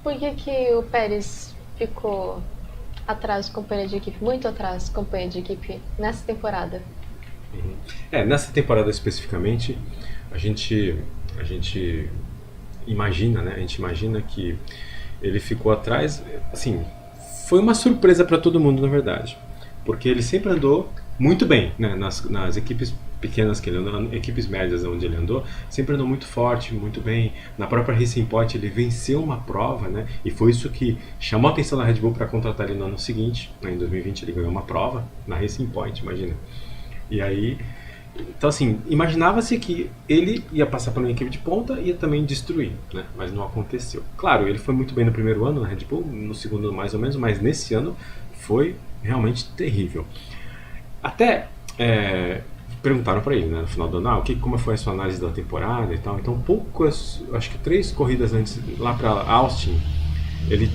por que que o Pérez ficou atrás do companheiro de equipe, muito atrás do companheiro de equipe nessa temporada? Nessa temporada especificamente, a gente imagina, né? A gente imagina que ele ficou atrás, assim, foi uma surpresa para todo mundo, na verdade, porque ele sempre andou muito bem, né? Nas equipes pequenas que ele andou, equipes médias onde ele andou, sempre andou muito forte, muito bem. Na própria Racing Point ele venceu uma prova, né? E foi isso que chamou a atenção da Red Bull para contratar ele no ano seguinte, né? Em 2020 ele ganhou uma prova na Racing Point, imagina. E aí, então assim, imaginava-se que ele ia passar por uma equipe de ponta e ia também destruir, né? Mas não aconteceu. Claro, ele foi muito bem no primeiro ano na Red Bull, no segundo mais ou menos, mas nesse ano foi realmente terrível. Até perguntaram para ele, né, no final do ano, como foi a sua análise da temporada e tal. Então, poucas, acho que 3 corridas antes, lá para Austin, ele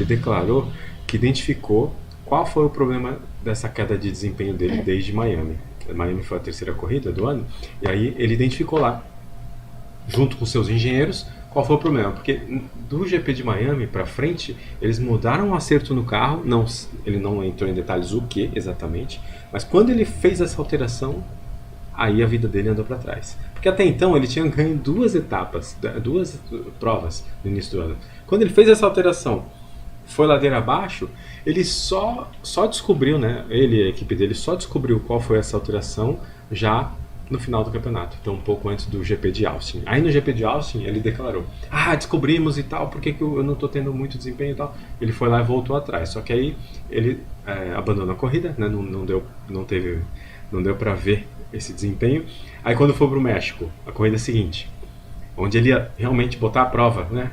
declarou que identificou qual foi o problema dessa queda de desempenho dele desde Miami. Miami foi a terceira corrida do ano, e aí ele identificou lá, junto com seus engenheiros, qual foi o problema. Porque do GP de Miami para frente, eles mudaram o acerto no carro, ele não entrou em detalhes o que exatamente, mas quando ele fez essa alteração, aí a vida dele andou para trás. Porque até então ele tinha ganho 2 etapas, 2 provas no início do ano. Quando ele fez essa alteração, foi ladeira abaixo, ele só descobriu, né? Ele e a equipe dele só descobriu qual foi essa alteração já no final do campeonato, então um pouco antes do GP de Austin. Aí no GP de Austin ele declarou: descobrimos e tal, por que eu não estou tendo muito desempenho e tal. Ele foi lá e voltou atrás, só que aí ele abandonou a corrida, né? Não deu para ver esse desempenho. Aí quando foi para o México, a corrida seguinte, onde ele ia realmente botar a prova, né?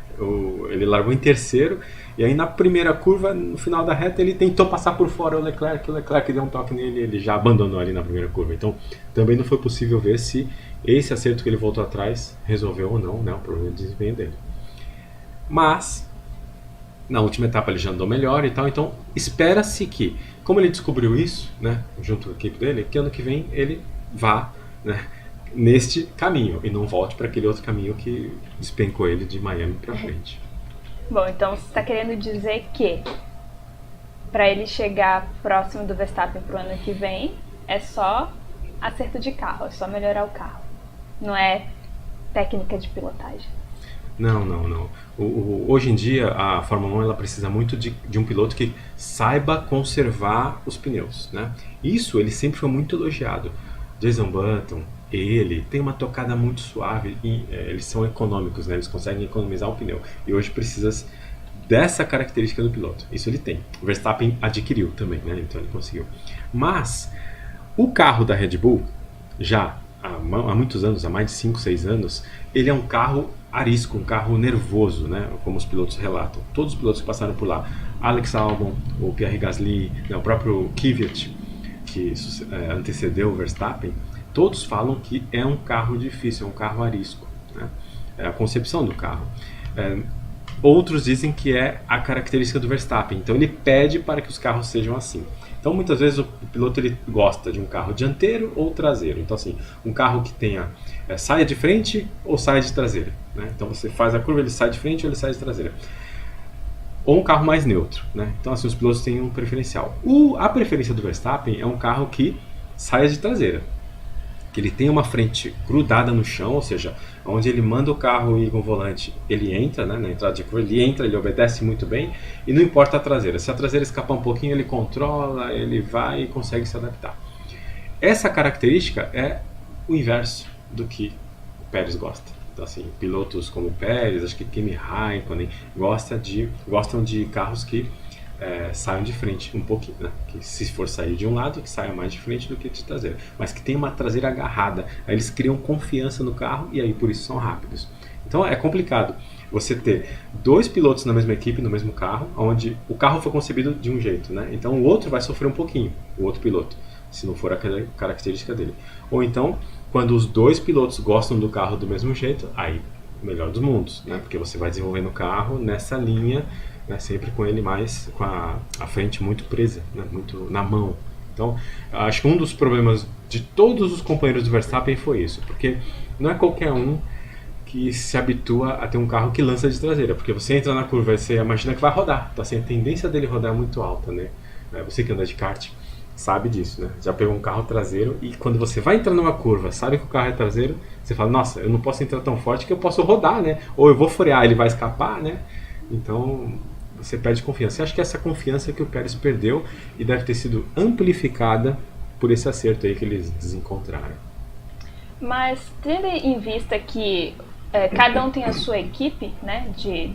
Ele largou em terceiro, e aí na primeira curva, no final da reta, ele tentou passar por fora o Leclerc deu um toque nele e ele já abandonou ali na primeira curva. Então também não foi possível ver se esse acerto que ele voltou atrás resolveu ou não, né, o problema de desempenho dele. Mas na última etapa ele já andou melhor e tal, então espera-se que, como ele descobriu isso, né, junto com a equipe dele, que ano que vem ele vá, né, neste caminho e não volte para aquele outro caminho que despencou ele de Miami para frente. Bom, então você está querendo dizer que para ele chegar próximo do Verstappen pro ano que vem é só acerto de carro, é só melhorar o carro, não é técnica de pilotagem. Não. Hoje em dia a Fórmula 1 ela precisa muito de um piloto que saiba conservar os pneus, né? Isso ele sempre foi muito elogiado. Jason Button, ele tem uma tocada muito suave e eles são econômicos, né? Eles conseguem economizar o pneu. E hoje precisa dessa característica do piloto. Isso ele tem. O Verstappen adquiriu também, né? Então ele conseguiu. Mas o carro da Red Bull, já há muitos anos, há mais de 5, 6 anos, ele é um carro arisco, um carro nervoso, né? Como os pilotos relatam. Todos os pilotos que passaram por lá, Alex Albon, o Pierre Gasly, né? O próprio Kvyat, que antecedeu o Verstappen, todos falam que é um carro difícil, é um carro arisco, né? É a concepção do carro. Outros dizem que é a característica do Verstappen, então ele pede para que os carros sejam assim. Então muitas vezes o piloto ele gosta de um carro dianteiro ou traseiro. Então assim, um carro que tenha saia de frente ou saia de traseira, né? Então você faz a curva, ele sai de frente ou ele sai de traseira. Ou um carro mais neutro, né? Então assim, os pilotos têm um preferencial. A preferência do Verstappen é um carro que saia de traseira, que ele tem uma frente grudada no chão, ou seja, onde ele manda o carro ir com o volante, ele entra, né, na entrada de curva, ele obedece muito bem, e não importa a traseira. Se a traseira escapar um pouquinho, ele controla, ele vai e consegue se adaptar. Essa característica é o inverso do que o Pérez gosta. Então, assim, pilotos como o Pérez, acho que Kimi Raikkonen, gostam de carros que saiam de frente um pouquinho, né? Que se for sair de um lado, que saia mais de frente do que de traseira, mas que tem uma traseira agarrada. Aí eles criam confiança no carro e aí por isso são rápidos. Então é complicado você ter 2 pilotos na mesma equipe, no mesmo carro, onde o carro foi concebido de um jeito, né? Então o outro vai sofrer um pouquinho, o outro piloto, se não for aquela característica dele. Ou então, quando os 2 pilotos gostam do carro do mesmo jeito, aí melhor dos mundos, né? Porque você vai desenvolvendo o carro nessa linha, né, sempre com ele mais com a frente muito presa, né, muito na mão. Então, acho que um dos problemas de todos os companheiros do Verstappen foi isso, porque não é qualquer um que se habitua a ter um carro que lança de traseira, porque você entra na curva e você imagina que vai rodar, então assim, a tendência dele rodar é muito alta, né? Você que anda de kart sabe disso, né? Já pegou um carro traseiro e quando você vai entrar numa curva, sabe que o carro é traseiro, você fala, nossa, eu não posso entrar tão forte que eu posso rodar, né? Ou eu vou frear, ele vai escapar, né? Então você perde confiança. Eu acho que essa confiança que o Pérez perdeu e deve ter sido amplificada por esse acerto aí que eles desencontraram. Mas tendo em vista que cada um tem a sua equipe, né, de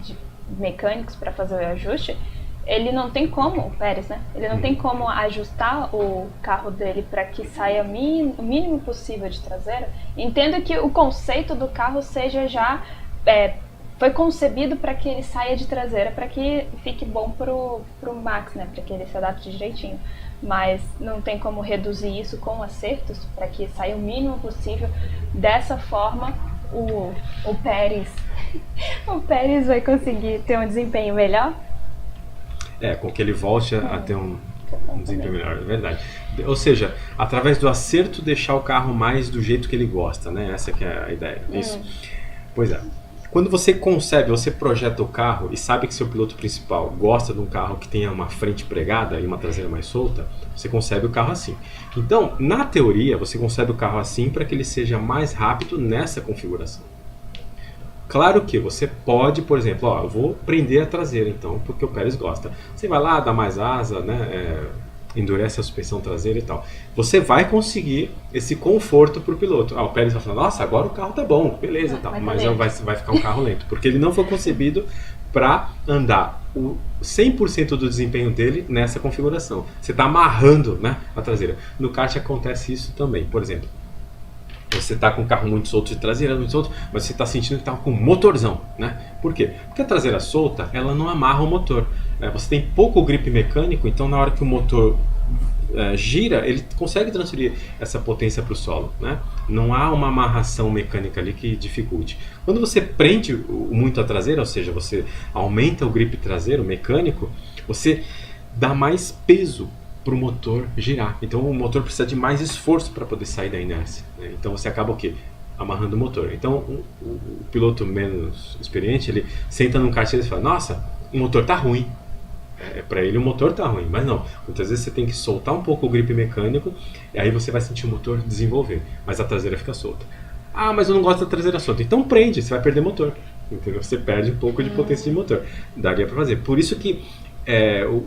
mecânicos para fazer o ajuste, ele não tem como, o Pérez, né? Ele não tem como ajustar o carro dele para que saia o mínimo possível de traseira. Entendo que o conceito do carro seja já foi concebido para que ele saia de traseira, para que fique bom pro Max, né? Para que ele se adapte direitinho. Mas não tem como reduzir isso com acertos para que saia o mínimo possível. Dessa forma, o Pérez, o Pérez vai conseguir ter um desempenho melhor. Com que ele volte a ter um desempenho melhor, é verdade. Ou seja, através do acerto deixar o carro mais do jeito que ele gosta, né? Essa que é a ideia. Isso. Pois é. Quando você concebe, você projeta o carro e sabe que seu piloto principal gosta de um carro que tenha uma frente pregada e uma traseira mais solta, você concebe o carro assim. Então, na teoria, você concebe o carro assim para que ele seja mais rápido nessa configuração. Claro que você pode, por exemplo, eu vou prender a traseira então, porque o Pérez gosta. Você vai lá, dá mais asa, né, endurece a suspensão traseira e tal. Você vai conseguir esse conforto para o piloto. O Pérez vai falar, nossa, agora o carro tá bom, beleza, tal. Mas vai ficar um carro lento, porque ele não foi concebido para andar o 100% do desempenho dele nessa configuração. Você está amarrando, né, a traseira. No kart acontece isso também, por exemplo. Você está com o carro muito solto de traseira, muito solto, mas você está sentindo que está com um motorzão, né? Por quê? Porque a traseira solta, ela não amarra o motor. Você tem pouco grip mecânico, então na hora que o motor gira, ele consegue transferir essa potência para o solo, né? Não há uma amarração mecânica ali que dificulte. Quando você prende muito a traseira, ou seja, você aumenta o grip traseiro mecânico, você dá mais peso para o motor girar. Então o motor precisa de mais esforço para poder sair da inércia, né? Então você acaba o quê? Amarrando o motor. Então o piloto menos experiente, ele senta num kart e fala, nossa, o motor tá ruim. Para ele o motor tá ruim, mas não. Muitas vezes você tem que soltar um pouco o grip mecânico e aí você vai sentir o motor desenvolver, mas a traseira fica solta. Ah, mas eu não gosto da traseira solta. Então prende, você vai perder motor. Entendeu? Você perde um pouco de potência de motor. Daria para fazer. Por isso que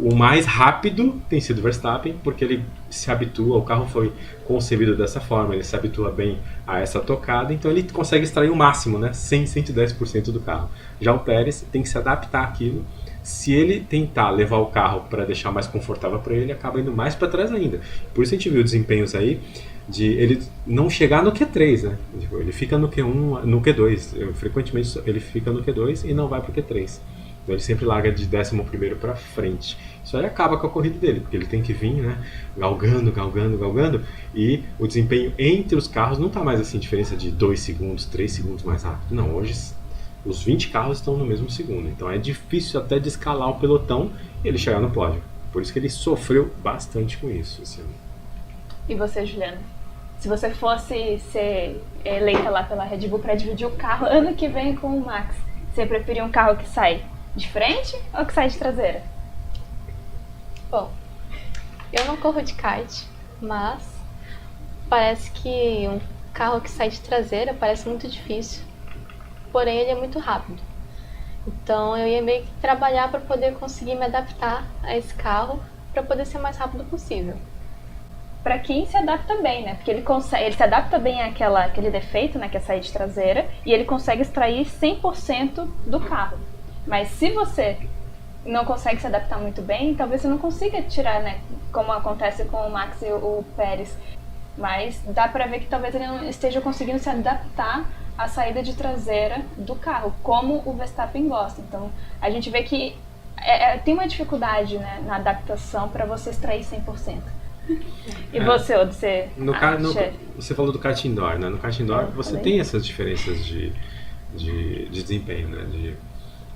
o mais rápido tem sido Verstappen, porque ele se habitua, o carro foi concebido dessa forma, ele se habitua bem a essa tocada, então ele consegue extrair o máximo, né? 110% do carro. Já o Pérez tem que se adaptar àquilo. Se ele tentar levar o carro para deixar mais confortável para ele, acaba indo mais para trás ainda. Por isso a gente viu desempenhos aí de ele não chegar no Q3, né? Ele fica no Q1, no Q2. Frequentemente ele fica no Q2 e não vai para o Q3. Então ele sempre larga de 11º para frente. Isso aí acaba com a corrida dele, porque ele tem que vir, né, galgando, e o desempenho entre os carros não está mais assim, diferença de 2 segundos, 3 segundos mais rápido. Não, hoje os 20 carros estão no mesmo segundo. Então é difícil até de escalar o pelotão e ele chegar no pódio. Por isso que ele sofreu bastante com isso esse ano. E você, Juliana? Se você fosse ser eleita lá pela Red Bull para dividir o carro ano que vem com o Max, você preferia um carro que sai de frente ou que sai de traseira? Bom, eu não corro de kart, mas parece que um carro que sai de traseira parece muito difícil. Porém, ele é muito rápido. Então, eu ia meio que trabalhar para poder conseguir me adaptar a esse carro para poder ser o mais rápido possível. Para quem se adapta bem, né? Porque ele se adapta bem àquele defeito, né? Que é sair de traseira, e ele consegue extrair 100% do carro. Mas se você não consegue se adaptar muito bem, talvez você não consiga tirar, né? Como acontece com o Max e o Pérez. Mas dá pra ver que talvez ele não esteja conseguindo se adaptar à saída de traseira do carro, como o Verstappen gosta. Então a gente vê que tem uma dificuldade, né, na adaptação para você extrair 100%. E você, Odo, você falou do kart indoor, né? No kart indoor você tem essas diferenças de desempenho, né?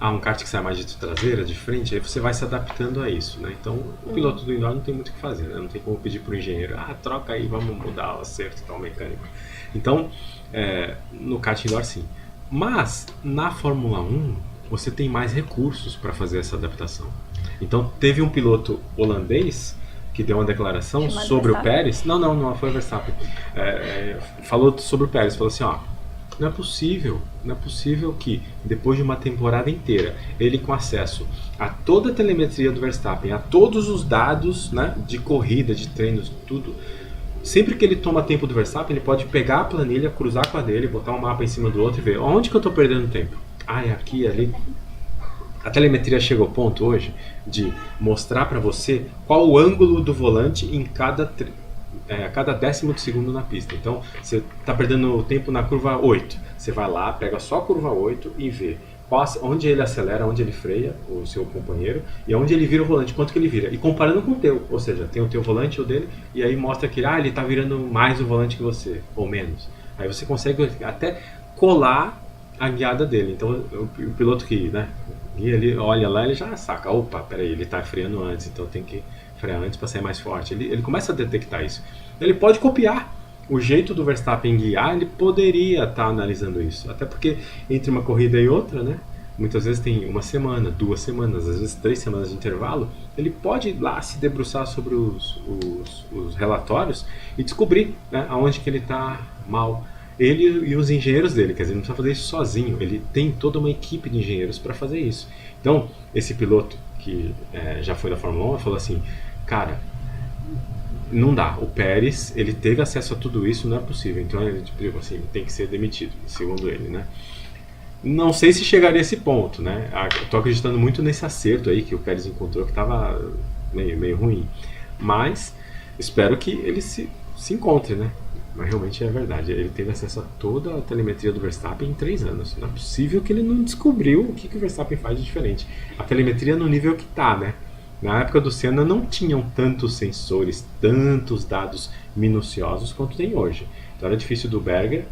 Um kart que sai mais de traseira, de frente, aí você vai se adaptando a isso, né? Então o piloto do indoor não tem muito o que fazer, né? Não tem como pedir pro engenheiro, troca aí, vamos mudar o acerto, tal, mecânico. Então no kart indoor sim. Mas na Fórmula 1 você tem mais recursos para fazer essa adaptação. Então teve um piloto holandês que deu uma declaração Chamado sobre o Verstappen? Pérez. Não foi o Verstappen. Falou sobre o Pérez, falou assim, ó, não é possível que depois de uma temporada inteira ele com acesso a toda a telemetria do Verstappen, a todos os dados, né, de corrida, de treinos, tudo. Sempre que ele toma tempo do Verstappen, ele pode pegar a planilha, cruzar com a dele, botar um mapa em cima do outro e ver onde que eu estou perdendo tempo. Ah, é aqui, ali. A telemetria chega ao ponto hoje de mostrar para você qual o ângulo do volante em cada décimo de segundo na pista. Então, você está perdendo tempo na curva 8. Você vai lá, pega só a curva 8 e vê onde ele acelera, onde ele freia, o seu companheiro, e onde ele vira o volante, quanto que ele vira. E comparando com o teu, ou seja, tem o teu volante e o dele, e aí mostra que ele está virando mais o volante que você, ou menos. Aí você consegue até colar a guiada dele. Então, o piloto que, né, ele olha lá, ele já saca, opa, peraí, ele está freando antes, então tem que frear antes para sair mais forte. Ele começa a detectar isso. Ele pode copiar o jeito do Verstappen guiar, ele poderia estar analisando isso. Até porque entre uma corrida e outra, né, muitas vezes tem uma semana, 2 semanas, às vezes 3 semanas de intervalo. Ele pode ir lá se debruçar sobre os relatórios e descobrir, né, aonde que ele está mal. Ele e os engenheiros dele, quer dizer, não precisa fazer isso sozinho, ele tem toda uma equipe de engenheiros para fazer isso. Então, esse piloto que já foi da Fórmula 1 falou assim, cara, não dá, o Pérez, ele teve acesso a tudo isso, não é possível, então ele tipo assim, tem que ser demitido, segundo ele, né? Não sei se chegaria a esse ponto, né? Eu tô acreditando muito nesse acerto aí que o Pérez encontrou, que estava meio ruim, mas espero que ele se encontre, né? Mas realmente é verdade, ele teve acesso a toda a telemetria do Verstappen em 3 anos. Não é possível que ele não descobriu o que o Verstappen faz de diferente. A telemetria no nível que tá, né? Na época do Senna não tinham tantos sensores, tantos dados minuciosos quanto tem hoje. Então era difícil do Berger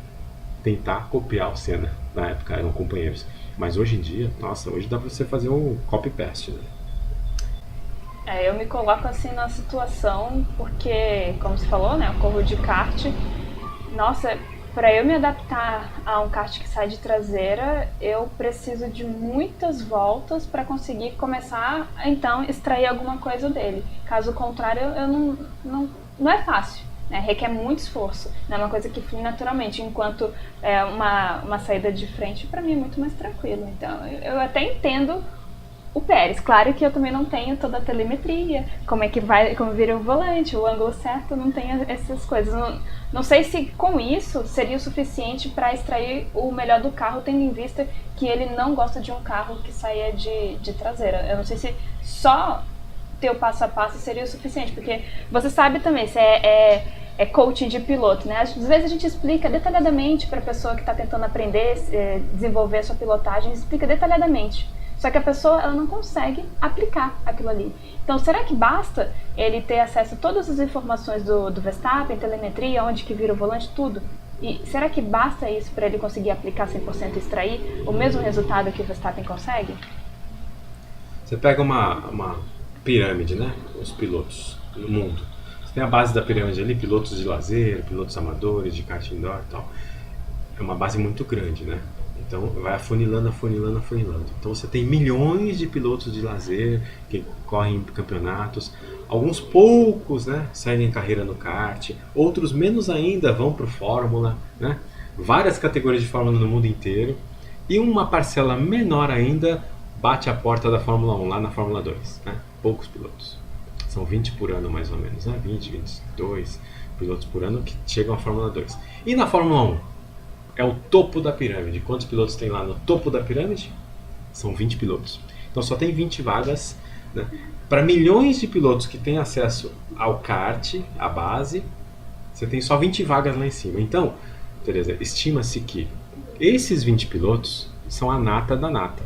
tentar copiar o Senna. Na época eram companheiros. Mas hoje em dia, nossa, hoje dá pra você fazer um copy-paste, né? Eu me coloco assim na situação porque, como você falou, né, eu corro de kart. Nossa, para eu me adaptar a um kart que sai de traseira, eu preciso de muitas voltas para conseguir começar a então extrair alguma coisa dele. Caso contrário, eu não é fácil, né? Requer muito esforço. Não é uma coisa que flui naturalmente, enquanto uma saída de frente para mim é muito mais tranquilo. Então, eu até entendo o Pérez. Claro que eu também não tenho toda a telemetria, como vira o volante, o ângulo certo, não tenho essas coisas. Não sei se com isso seria o suficiente para extrair o melhor do carro, tendo em vista que ele não gosta de um carro que saia de traseira. Eu não sei se só ter o passo a passo seria o suficiente, porque você sabe também, se é coaching de piloto, né? Às vezes a gente explica detalhadamente para a pessoa que está tentando aprender, desenvolver a sua pilotagem, explica detalhadamente. Só que a pessoa ela não consegue aplicar aquilo ali. Então, será que basta ele ter acesso a todas as informações do Verstappen, telemetria, onde que vira o volante, tudo? E será que basta isso para ele conseguir aplicar 100% e extrair o mesmo resultado que o Verstappen consegue? Você pega uma pirâmide, né? Os pilotos no mundo. Você tem a base da pirâmide ali, pilotos de lazer, pilotos amadores, de kart indoor e tal. É uma base muito grande, né? Então vai afunilando. Então você tem milhões de pilotos de lazer que correm campeonatos. Alguns poucos, né, seguem carreira no kart. Outros menos ainda vão para o Fórmula, né? Várias categorias de Fórmula no mundo inteiro. E uma parcela menor ainda bate a porta da Fórmula 1 lá na Fórmula 2, né? Poucos pilotos. São 20 por ano mais ou menos, né? 22 pilotos por ano que chegam à Fórmula 2. E na Fórmula 1? É o topo da pirâmide. Quantos pilotos tem lá no topo da pirâmide? São 20 pilotos. Então só tem 20 vagas, né? Para milhões de pilotos que têm acesso ao kart, à base, você tem só 20 vagas lá em cima. Então, Tereza, estima-se que esses 20 pilotos são a nata da nata,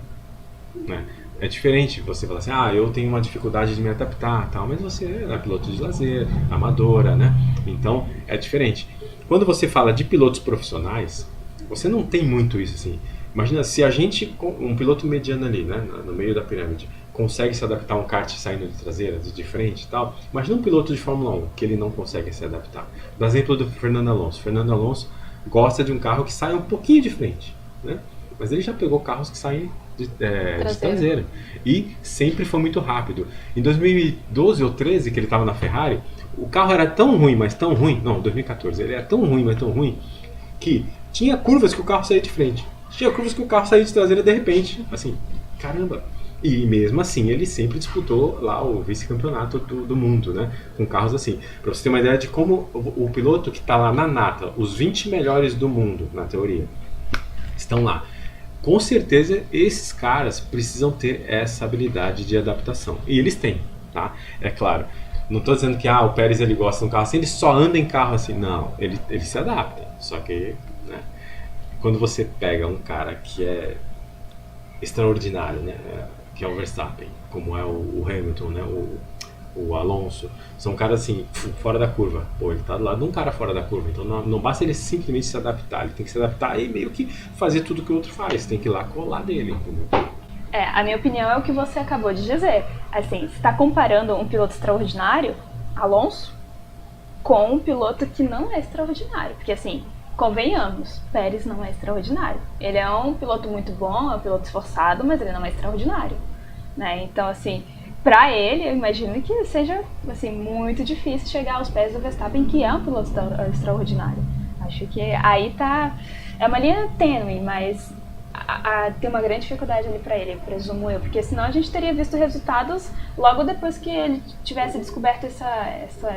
né? É diferente você falar assim, eu tenho uma dificuldade de me adaptar, tal, mas você é piloto de lazer, amadora, né? Então é diferente. Quando você fala de pilotos profissionais, você não tem muito isso assim. Imagina se a gente, um piloto mediano ali, né, no meio da pirâmide, consegue se adaptar a um kart saindo de traseira, de frente e tal. Imagina um piloto de Fórmula 1 que ele não consegue se adaptar. Do exemplo do Fernando Alonso. Fernando Alonso gosta de um carro que sai um pouquinho de frente, né? mas ele já pegou carros que saem de Traseira. traseira. E sempre foi muito rápido. Em 2012 ou 13, que ele estava na Ferrari, o carro era tão ruim, mas tão ruim. Não, 2014. Ele era tão ruim, mas tão ruim, que tinha curvas que o carro saía de frente. Tinha curvas que o carro saía de traseira de repente. Assim, caramba. E mesmo assim, ele sempre disputou lá o vice-campeonato do mundo, né? Com carros assim. Pra você ter uma ideia de como o piloto que está lá na nata, os 20 melhores do mundo, na teoria, estão lá. Com certeza, esses caras precisam ter essa habilidade de adaptação. E eles têm, tá? É claro. Não estou dizendo que o Pérez ele gosta de um carro assim, ele só anda em carro assim. Não, ele se adapta. Só que, né? Quando você pega um cara que é extraordinário, né? Que é o Verstappen, como é o Hamilton, né? O Alonso, são caras assim, fora da curva. Pô, ele tá do lado de um cara fora da curva, então não basta ele simplesmente se adaptar, ele tem que se adaptar e meio que fazer tudo que o outro faz, tem que ir lá colar dele, entendeu? A minha opinião é o que você acabou de dizer. Assim, você está comparando um piloto extraordinário, Alonso, com um piloto que não é extraordinário. Porque assim, convenhamos, Pérez não é extraordinário. Ele é um piloto muito bom, é um piloto esforçado, mas ele não é extraordinário, né? Então assim, pra ele, eu imagino que seja assim, muito difícil chegar aos pés do Verstappen, que é um piloto extraordinário. Acho que aí é uma linha tênue, mas tem uma grande dificuldade ali pra ele, presumo eu, porque senão a gente teria visto resultados logo depois que ele tivesse descoberto esse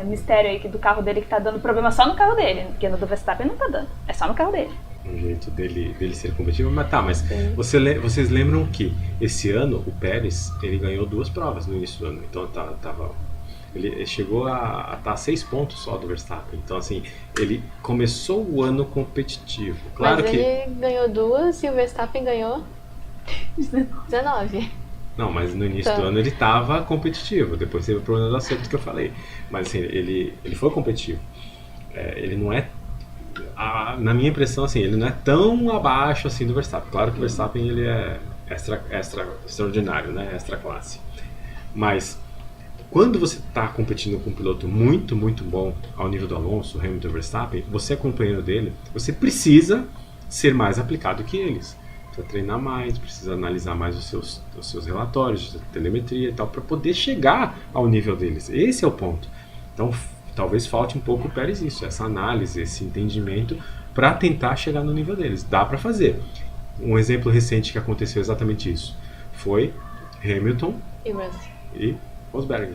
mistério aí do carro dele, que tá dando problema só no carro dele, porque no do Verstappen não tá dando, é só no carro dele. Um jeito dele ser competitivo, mas vocês lembram que esse ano o Pérez ele ganhou 2 provas no início do ano, então ele chegou a estar a 6 pontos só do Verstappen. Então, assim, ele começou o ano competitivo. Claro mas que ele ganhou 2 e o Verstappen ganhou 19. não, mas no início do ano ele estava competitivo. Depois teve o problema do acerto que eu falei. Mas assim, ele foi competitivo. Ele não é, na minha impressão, assim, ele não é tão abaixo assim do Verstappen. Claro que o Verstappen ele é extraordinário, né? Extra classe. Mas quando você está competindo com um piloto muito, muito bom ao nível do Alonso, Hamilton, Verstappen, você é companheiro dele, você precisa ser mais aplicado que eles. Precisa treinar mais, precisa analisar mais os seus relatórios, telemetria e tal, para poder chegar ao nível deles. Esse é o ponto. Então, talvez falte um pouco o Pérez isso, essa análise, esse entendimento, para tentar chegar no nível deles. Dá para fazer. Um exemplo recente que aconteceu exatamente isso foi Hamilton e Rosberg,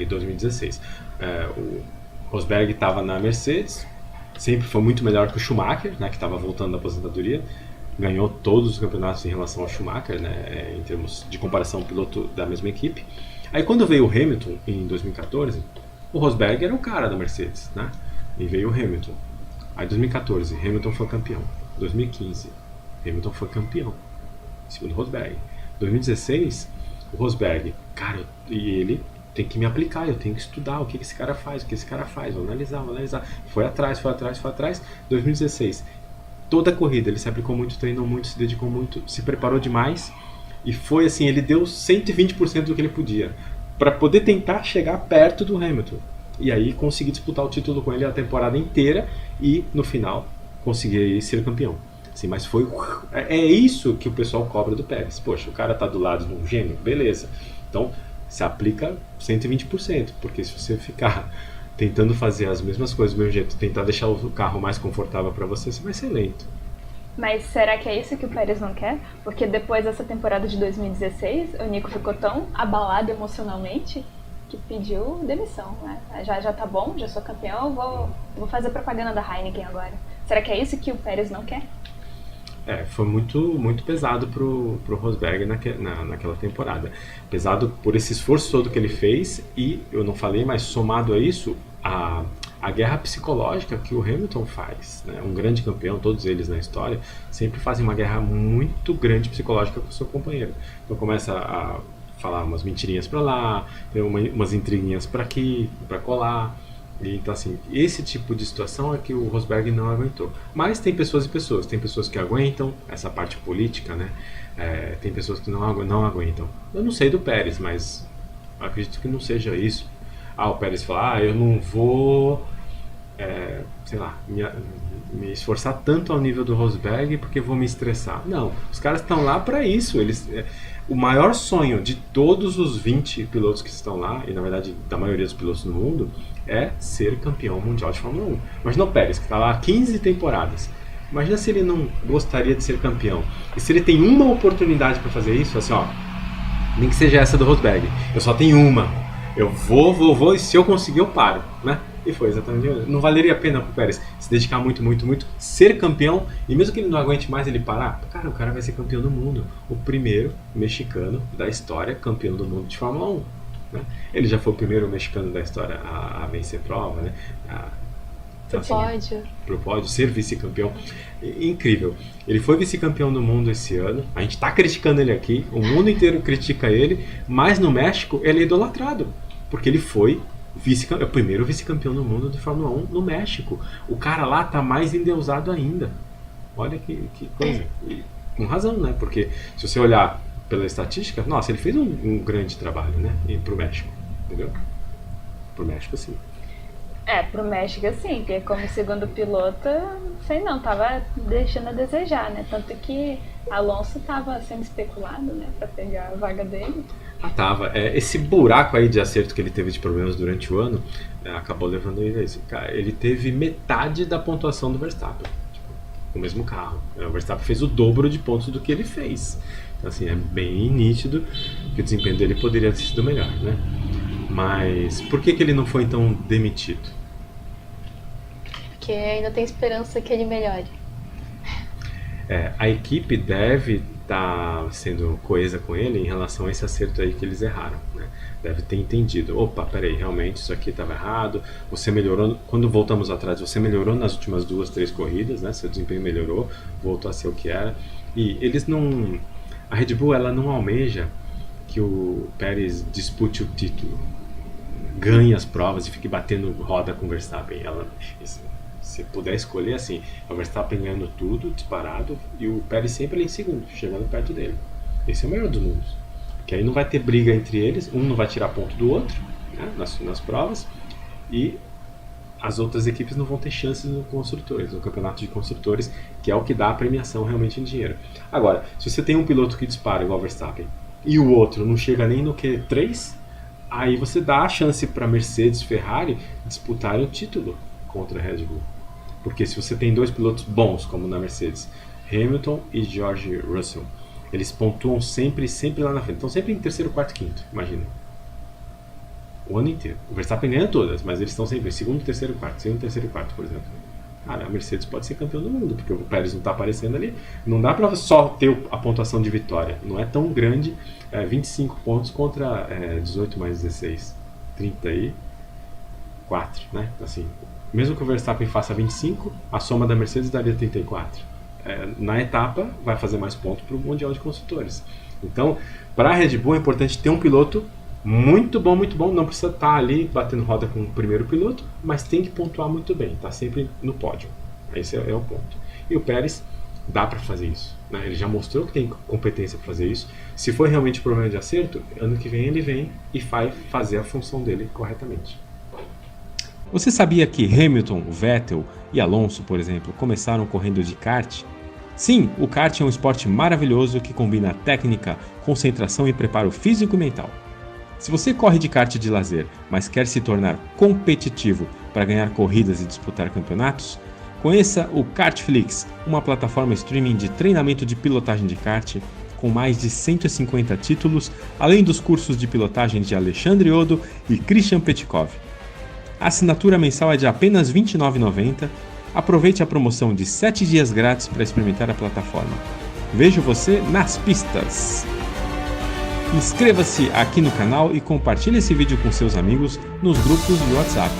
em 2016. O Rosberg estava na Mercedes, sempre foi muito melhor que o Schumacher, né, que estava voltando da aposentadoria, ganhou todos os campeonatos em relação ao Schumacher, né, em termos de comparação piloto da mesma equipe. Aí quando veio o Hamilton em 2014, o Rosberg era o cara da Mercedes, né, e veio o Hamilton. Aí em 2014, Hamilton foi campeão. 2015, Hamilton foi campeão, segundo o Rosberg. 2016, o Rosberg, cara, e ele tem que me aplicar, eu tenho que estudar o que esse cara faz, vou analisar. Foi atrás. 2016, toda a corrida, ele se aplicou muito, treinou muito, se dedicou muito, se preparou demais, e foi assim, ele deu 120% do que ele podia, para poder tentar chegar perto do Hamilton, e aí conseguir disputar o título com ele a temporada inteira, e no final, conseguir ser campeão. Assim, mas é isso que o pessoal cobra do Pérez. Poxa, o cara tá do lado de um gênio, beleza. Então, se aplica 120%, porque se você ficar tentando fazer as mesmas coisas do mesmo jeito, tentar deixar o carro mais confortável para você vai ser lento. Mas será que é isso que o Pérez não quer? Porque depois dessa temporada de 2016, o Nico ficou tão abalado emocionalmente que pediu demissão, né? Já tá bom, já sou campeão, vou fazer propaganda da Heineken agora. Será que é isso que o Pérez não quer? Foi muito, muito pesado pro Rosberg naquela temporada. Pesado por esse esforço todo que ele fez e, eu não falei, mas somado a isso, a guerra psicológica que o Hamilton faz, né? Um grande campeão, todos eles na história, sempre fazem uma guerra muito grande psicológica com o seu companheiro. Então começa a falar umas mentirinhas pra lá, tem umas intriguinhas pra aqui, pra colar. Então, assim, esse tipo de situação é que o Rosberg não aguentou. Mas tem pessoas e pessoas. Tem pessoas que aguentam essa parte política, né? Tem pessoas que não aguentam. Eu não sei do Pérez, mas acredito que não seja isso. O Pérez fala, eu não vou sei lá, me esforçar tanto ao nível do Rosberg porque vou me estressar. Não, os caras estão lá para isso. O maior sonho de todos os 20 pilotos que estão lá, e na verdade da maioria dos pilotos no mundo, é ser campeão mundial de Fórmula 1. Imagina o Pérez, que está lá há 15 temporadas. Imagina se ele não gostaria de ser campeão. E se ele tem uma oportunidade para fazer isso, assim, ó, nem que seja essa do Rosberg, eu só tenho uma. Eu vou, e se eu conseguir eu paro, né? E foi exatamente isso. Não valeria a pena pro Pérez se dedicar muito, ser campeão, e mesmo que ele não aguente mais ele parar, cara, o cara vai ser campeão do mundo. O primeiro mexicano da história campeão do mundo de Fórmula 1. Né? Ele já foi o primeiro mexicano da história a vencer prova, né? Pro pódio, ser vice-campeão. Incrível. Ele foi vice-campeão do mundo esse ano. A gente tá criticando ele aqui, o mundo inteiro critica ele, mas no México ele é idolatrado, porque ele foi o primeiro vice-campeão do mundo de Fórmula 1 no México. O cara lá tá mais endeusado ainda. Olha que coisa. E com razão, né? Porque se você olhar pela estatística, nossa, ele fez um grande trabalho, né? E pro México, entendeu? Pro México, sim. Pro México, sim, porque como segundo piloto, sei não, tava deixando a desejar, né? Tanto que Alonso tava sendo especulado, né, pra pegar a vaga dele. Tava. Esse buraco aí de acerto que ele teve de problemas durante o ano, acabou levando ele a isso. Cara, ele teve metade da pontuação do Verstappen, com o mesmo carro. O Verstappen fez o dobro de pontos do que ele fez. Então, assim, é bem nítido que o desempenho dele poderia ter sido melhor, né? Mas por que ele não foi então demitido? Porque ainda tem esperança que ele melhore. A equipe deve estar sendo coesa com ele em relação a esse acerto aí que eles erraram, né? Deve ter entendido, opa, peraí, realmente isso aqui estava errado, você melhorou, quando voltamos atrás, você melhorou nas últimas 2, 3 corridas, né? Seu desempenho melhorou, voltou a ser o que era, e eles não, a Red Bull, ela não almeja que o Pérez dispute o título, ganhe as provas e fique batendo roda com o Verstappen. Se puder escolher, assim, o Verstappen ganhando tudo, disparado, e o Pérez sempre ali em segundo, chegando perto dele. Esse é o melhor dos mundos. Porque aí não vai ter briga entre eles, um não vai tirar ponto do outro, né, nas provas, e as outras equipes não vão ter chances no campeonato de construtores, que é o que dá a premiação realmente em dinheiro. Agora, se você tem um piloto que dispara igual o Verstappen, e o outro não chega nem no Q3, aí você dá a chance para Mercedes, Ferrari disputarem o título contra a Red Bull. Porque se você tem 2 pilotos bons, como na Mercedes, Hamilton e George Russell, eles pontuam sempre lá na frente. Estão sempre em terceiro, quarto, quinto, imagina. O ano inteiro. O Verstappen ganha todas, mas eles estão sempre em segundo, terceiro, quarto, por exemplo. Cara, a Mercedes pode ser campeão do mundo, porque o Pérez não está aparecendo ali. Não dá para só ter a pontuação de vitória. Não é tão grande. 25 pontos contra 18 mais 16. 34, né? Assim, mesmo que o Verstappen faça 25, a soma da Mercedes daria 34. Na etapa, vai fazer mais pontos para o Mundial de Construtores. Então, para a Red Bull é importante ter um piloto muito bom, não precisa estar ali batendo roda com o primeiro piloto, mas tem que pontuar muito bem, tá sempre no pódio. Esse é o ponto. E o Pérez dá para fazer isso, né? Ele já mostrou que tem competência para fazer isso. Se for realmente problema de acerto, ano que vem ele vem e vai fazer a função dele corretamente. Você sabia que Hamilton, Vettel e Alonso, por exemplo, começaram correndo de kart? Sim, o kart é um esporte maravilhoso que combina técnica, concentração e preparo físico e mental. Se você corre de kart de lazer, mas quer se tornar competitivo para ganhar corridas e disputar campeonatos, conheça o Kartflix, uma plataforma streaming de treinamento de pilotagem de kart com mais de 150 títulos, além dos cursos de pilotagem de Alexandre Odo e Christian Petkov. A assinatura mensal é de apenas R$ 29,90. Aproveite a promoção de 7 dias grátis para experimentar a plataforma. Vejo você nas pistas! Inscreva-se aqui no canal e compartilhe esse vídeo com seus amigos nos grupos de WhatsApp.